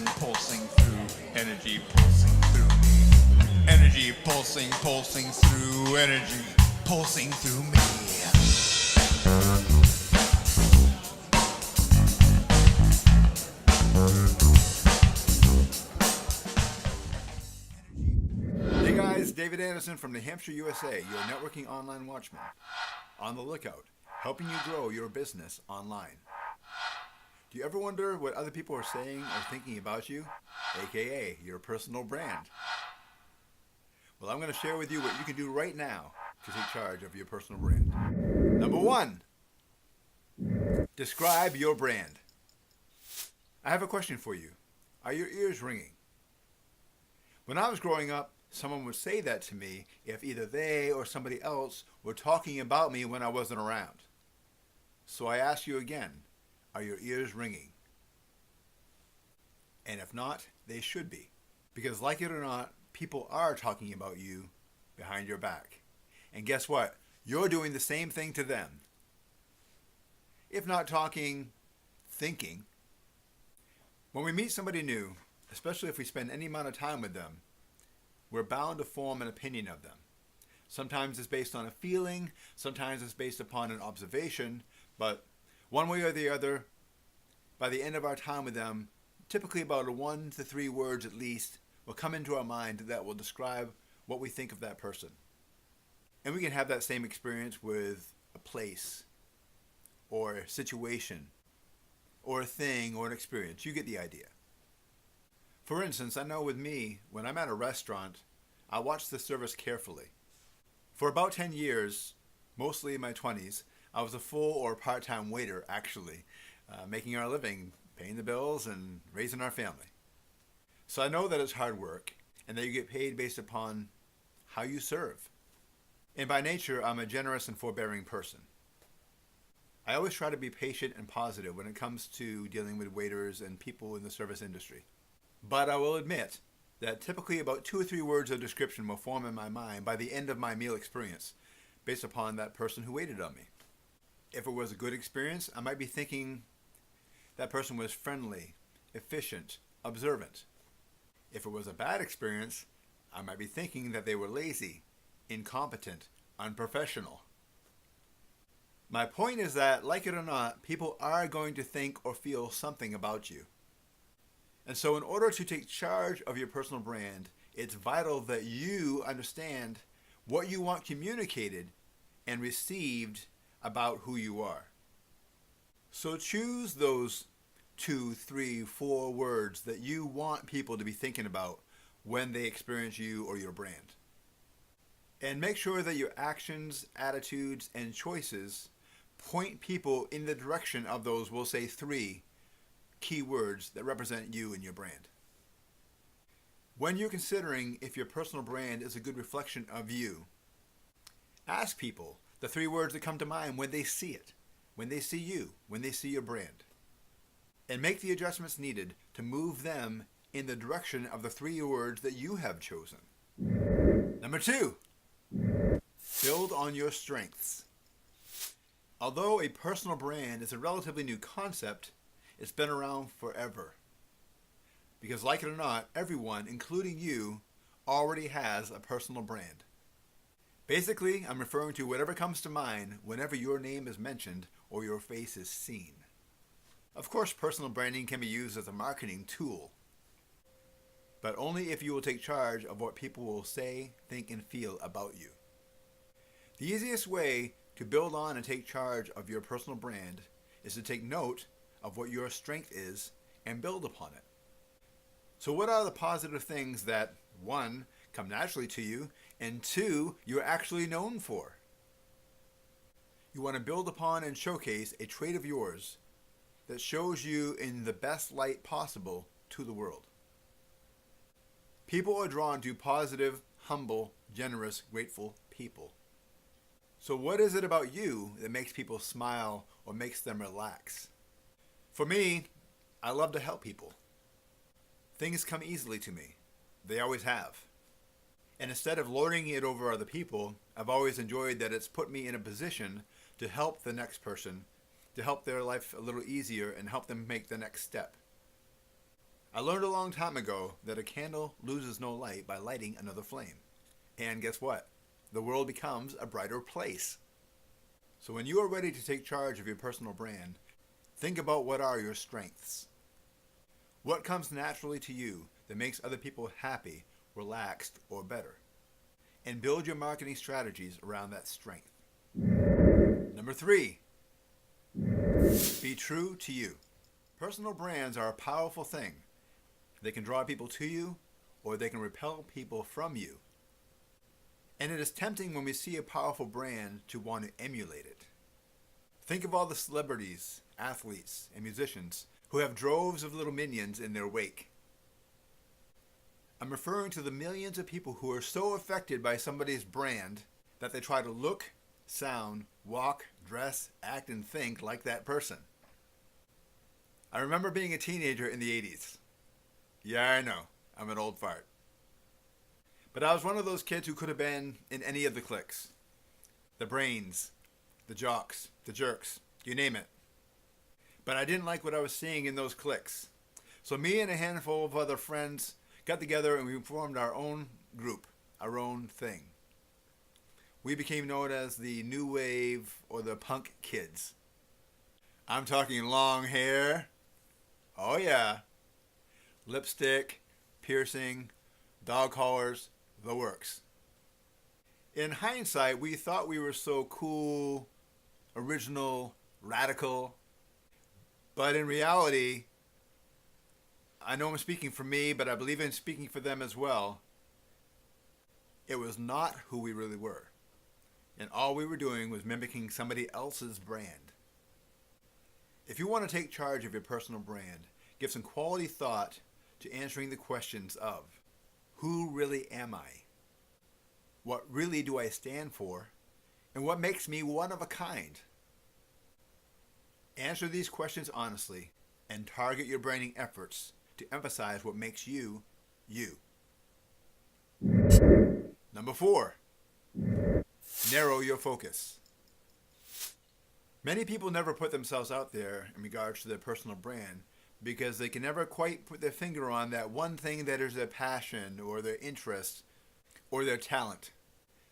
pulsing, pulsing through, energy pulsing through me. Energy pulsing, pulsing through, energy pulsing through me. Hey guys, David Anderson from New Hampshire, USA, your networking online watchman. On the lookout, helping you grow your business online. Do you ever wonder what other people are saying or thinking about you, aka your personal brand? Well, I'm going to share with you what you can do right now to take charge of your personal brand. Number 1, describe your brand. I have a question for you. Are your ears ringing? When I was growing up, someone would say that to me if either they or somebody else were talking about me when I wasn't around. So I ask you again, are your ears ringing? And if not, they should be. Because like it or not, people are talking about you behind your back. And guess what? You're doing the same thing to them. If not talking, thinking. When we meet somebody new, especially if we spend any amount of time with them, we're bound to form an opinion of them. Sometimes it's based on a feeling, sometimes it's based upon an observation, but one way or the other, by the end of our time with them, typically about 1 to 3 words at least will come into our mind that will describe what we think of that person. And we can have that same experience with a place, or a situation, or a thing, or an experience. You get the idea. For instance, I know with me, when I'm at a restaurant, I watch the service carefully. For about 10 years, mostly in my 20s, I was a full or part-time waiter, actually, making our living, paying the bills, and raising our family. So I know that it's hard work, and that you get paid based upon how you serve. And by nature, I'm a generous and forbearing person. I always try to be patient and positive when it comes to dealing with waiters and people in the service industry. But I will admit that typically about 2 or 3 words of description will form in my mind by the end of my meal experience, based upon that person who waited on me. If it was a good experience, I might be thinking that person was friendly, efficient, observant. If it was a bad experience, I might be thinking that they were lazy, incompetent, unprofessional. My point is that, like it or not, people are going to think or feel something about you. And so in order to take charge of your personal brand, it's vital that you understand what you want communicated and received about who you are. So choose those 2, 3, 4 words that you want people to be thinking about when they experience you or your brand. And make sure that your actions, attitudes, and choices point people in the direction of those, we'll say 3 key words that represent you and your brand. When you're considering if your personal brand is a good reflection of you, ask people the 3 words that come to mind when they see it, when they see you, when they see your brand. And make the adjustments needed to move them in the direction of the 3 words that you have chosen. Number 2, build on your strengths. Although a personal brand is a relatively new concept, it's been around forever. Because like it or not, everyone, including you, already has a personal brand. Basically, I'm referring to whatever comes to mind whenever your name is mentioned or your face is seen. Of course, personal branding can be used as a marketing tool, but only if you will take charge of what people will say, think, and feel about you. The easiest way to build on and take charge of your personal brand is to take note of what your strength is and build upon it. So what are the positive things that, 1, come naturally to you, and 2, you're actually known for? You want to build upon and showcase a trait of yours that shows you in the best light possible to the world. People are drawn to positive, humble, generous, grateful people. So what is it about you that makes people smile or makes them relax? For me, I love to help people. Things come easily to me. They always have. And instead of lording it over other people, I've always enjoyed that it's put me in a position to help the next person, to help their life a little easier and help them make the next step. I learned a long time ago that a candle loses no light by lighting another flame. And guess what? The world becomes a brighter place. So when you are ready to take charge of your personal brand, think about what are your strengths. What comes naturally to you that makes other people happy, relaxed, or better? And build your marketing strategies around that strength. Number 3, be true to you. Personal brands are a powerful thing. They can draw people to you, or they can repel people from you. And it is tempting when we see a powerful brand to want to emulate it. Think of all the celebrities, athletes, and musicians who have droves of little minions in their wake. I'm referring to the millions of people who are so affected by somebody's brand that they try to look, sound, walk, dress, act, and think like that person. I remember being a teenager in the 80s. Yeah, I know, I'm an old fart. But I was one of those kids who could have been in any of the cliques. The brains, the jocks, the jerks, you name it. But I didn't like what I was seeing in those cliques. So me and a handful of other friends got together and we formed our own group, our own thing. We became known as the New Wave or the Punk Kids. I'm talking long hair. Oh yeah. Lipstick, piercing, dog collars, the works. In hindsight, we thought we were so cool, original, radical. But in reality, I know I'm speaking for me, but I believe in speaking for them as well. It was not who we really were. And all we were doing was mimicking somebody else's brand. If you want to take charge of your personal brand, give some quality thought to answering the questions of, who really am I? What really do I stand for? And what makes me one of a kind? Answer these questions honestly and target your branding efforts to emphasize what makes you, you. Number 4, narrow your focus. Many people never put themselves out there in regards to their personal brand because they can never quite put their finger on that one thing that is their passion or their interest or their talent.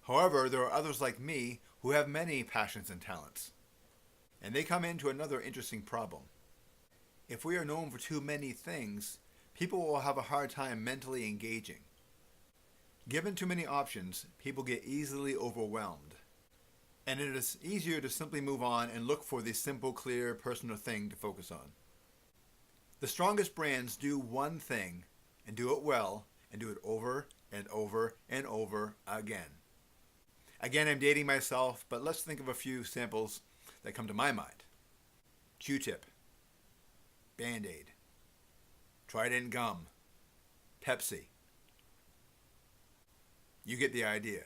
However, there are others like me who have many passions and talents. And they come into another interesting problem. If we are known for too many things, people will have a hard time mentally engaging. Given too many options, people get easily overwhelmed. And it is easier to simply move on and look for the simple, clear, personal thing to focus on. The strongest brands do one thing and do it well and do it over and over and over again. Again, I'm dating myself, but let's think of a few samples that come to my mind. Q-tip, Band-Aid, Trident gum, Pepsi. You get the idea.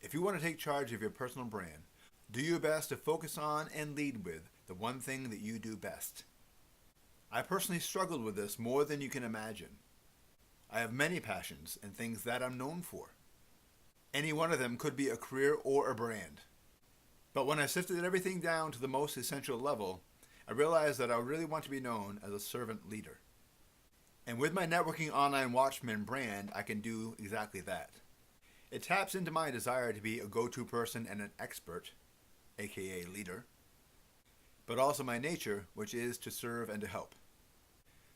If you want to take charge of your personal brand, do your best to focus on and lead with the one thing that you do best. I personally struggled with this more than you can imagine. I have many passions and things that I'm known for. Any one of them could be a career or a brand. But when I sifted everything down to the most essential level, I realized that I really want to be known as a servant leader. And with my Networking Online Watchman brand, I can do exactly that. It taps into my desire to be a go-to person and an expert, aka leader, but also my nature, which is to serve and to help.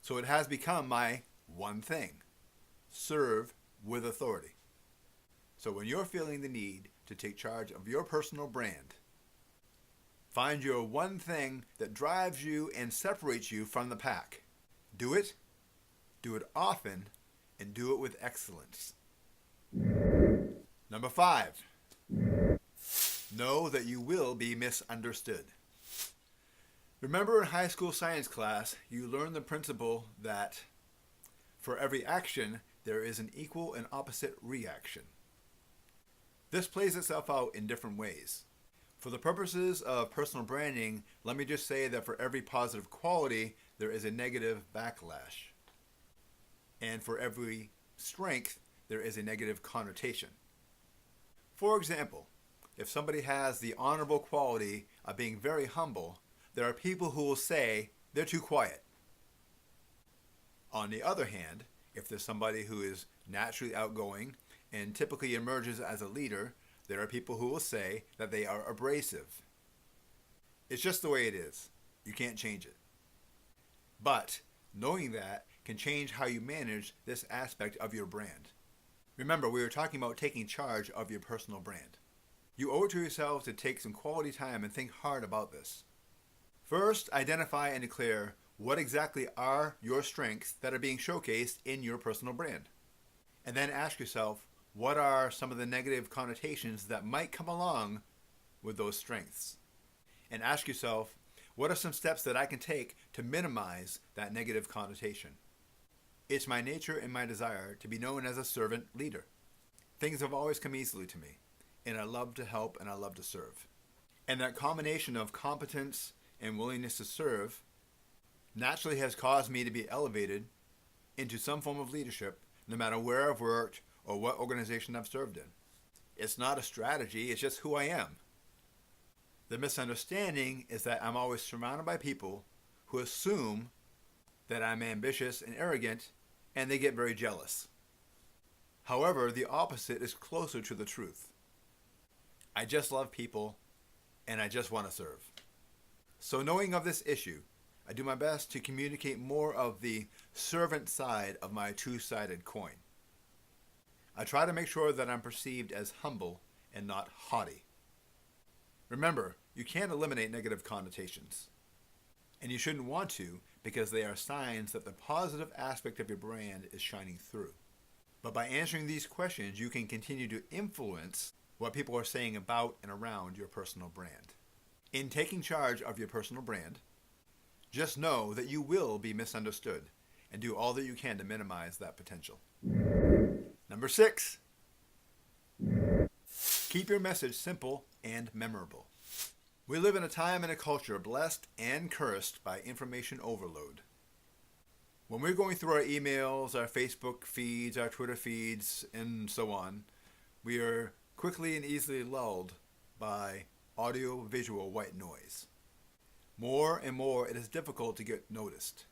So it has become my one thing, serve with authority. So when you're feeling the need to take charge of your personal brand, find your one thing that drives you and separates you from the pack. Do it often, and do it with excellence. Number 5, know that you will be misunderstood. Remember in high school science class, you learned the principle that for every action, there is an equal and opposite reaction. This plays itself out in different ways. For the purposes of personal branding, let me just say that for every positive quality, there is a negative backlash. And for every strength, there is a negative connotation. For example, if somebody has the honorable quality of being very humble, there are people who will say they're too quiet. On the other hand, if there's somebody who is naturally outgoing and typically emerges as a leader, there are people who will say that they are abrasive. It's just the way it is. You can't change it. But knowing that can change how you manage this aspect of your brand. Remember, we were talking about taking charge of your personal brand. You owe it to yourself to take some quality time and think hard about this. First, identify and declare what exactly are your strengths that are being showcased in your personal brand. And then ask yourself, what are some of the negative connotations that might come along with those strengths? And ask yourself, what are some steps that I can take to minimize that negative connotation? It's my nature and my desire to be known as a servant leader. Things have always come easily to me, and I love to help and I love to serve. And that combination of competence and willingness to serve naturally has caused me to be elevated into some form of leadership, no matter where I've worked or what organization I've served in. It's not a strategy, it's just who I am. The misunderstanding is that I'm always surrounded by people who assume that I'm ambitious and arrogant, and they get very jealous. However, the opposite is closer to the truth. I just love people, and I just want to serve. So knowing of this issue, I do my best to communicate more of the servant side of my two-sided coin. I try to make sure that I'm perceived as humble and not haughty. Remember, you can't eliminate negative connotations. And you shouldn't want to, because they are signs that the positive aspect of your brand is shining through. But by answering these questions, you can continue to influence what people are saying about and around your personal brand. In taking charge of your personal brand, just know that you will be misunderstood, and do all that you can to minimize that potential. Number 6, keep your message simple and memorable. We live in a time and a culture blessed and cursed by information overload. When we're going through our emails, our Facebook feeds, our Twitter feeds, and so on, we are quickly and easily lulled by audio-visual white noise. More and more, it is difficult to get noticed,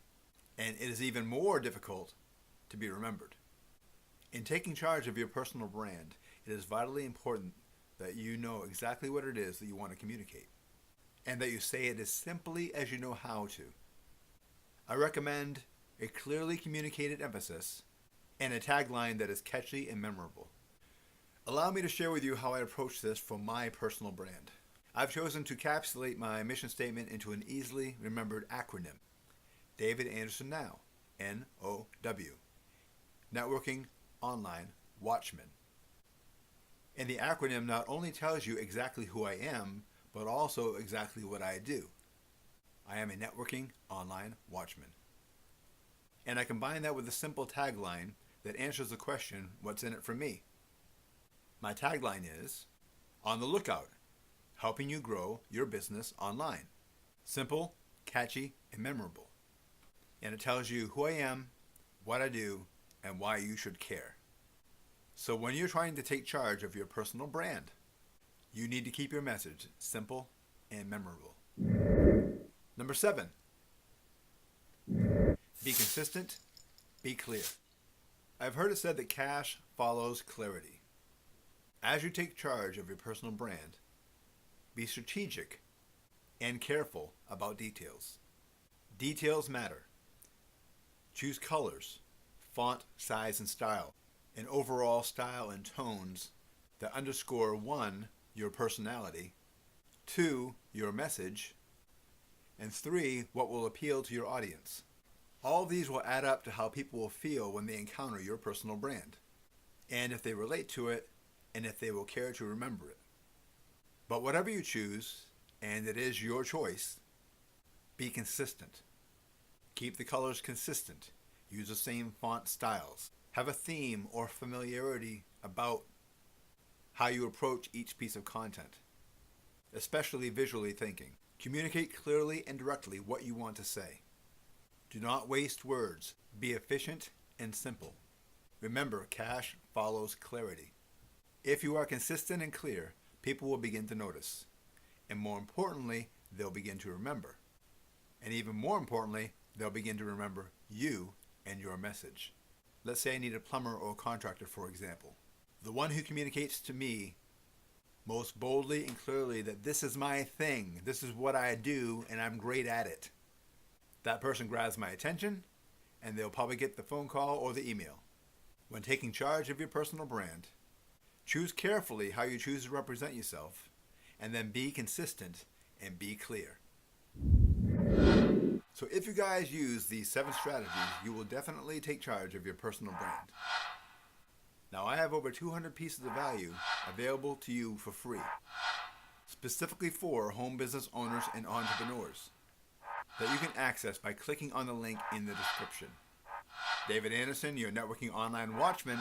and it is even more difficult to be remembered. In taking charge of your personal brand, it is vitally important that you know exactly what it is that you want to communicate, and that you say it as simply as you know how to. I recommend a clearly communicated emphasis and a tagline that is catchy and memorable. Allow me to share with you how I approach this for my personal brand. I've chosen to encapsulate my mission statement into an easily remembered acronym. David Anderson Now, N-O-W. Networking Online Watchman. And the acronym not only tells you exactly who I am, but also exactly what I do. I am a networking online watchman. And I combine that with a simple tagline that answers the question, what's in it for me? My tagline is, on the lookout, helping you grow your business online. Simple, catchy, and memorable. And it tells you who I am, what I do, and why you should care. So when you're trying to take charge of your personal brand, you need to keep your message simple and memorable. Number 7, be consistent, be clear. I've heard it said that cash follows clarity. As you take charge of your personal brand, be strategic and careful about details. Details matter. Choose colors, font, size, and style, and overall style and tones that underscore 1, your personality, 2, your message, and 3, what will appeal to your audience. All these will add up to how people will feel when they encounter your personal brand, and if they relate to it, and if they will care to remember it. But whatever you choose, and it is your choice, be consistent. Keep the colors consistent. Use the same font styles. Have a theme or familiarity about how you approach each piece of content, especially visually thinking. Communicate clearly and directly what you want to say. Do not waste words. Be efficient and simple. Remember, cash follows clarity. If you are consistent and clear, people will begin to notice. And more importantly, they'll begin to remember. And even more importantly, they'll begin to remember you and your message. Let's say I need a plumber or contractor, for example. The one who communicates to me most boldly and clearly that this is my thing, this is what I do, and I'm great at it. That person grabs my attention, and they'll probably get the phone call or the email. When taking charge of your personal brand, choose carefully how you choose to represent yourself, and then be consistent and be clear. So if you guys use these 7 strategies, you will definitely take charge of your personal brand. Now I have over 200 pieces of value available to you for free, specifically for home business owners and entrepreneurs, that you can access by clicking on the link in the description. David Anderson, your networking online watchman,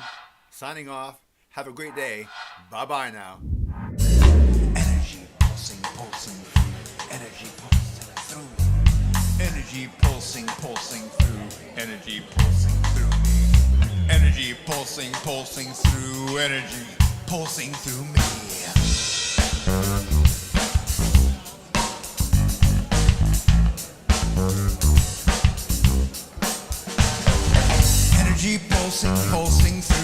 signing off. Have a great day. Bye-bye now. Energy pulsing, pulsing through. Energy pulsing through. Energy pulsing, pulsing through. Energy pulsing through me. Energy pulsing, pulsing through. Energy pulsing through me. Energy pulsing, pulsing through.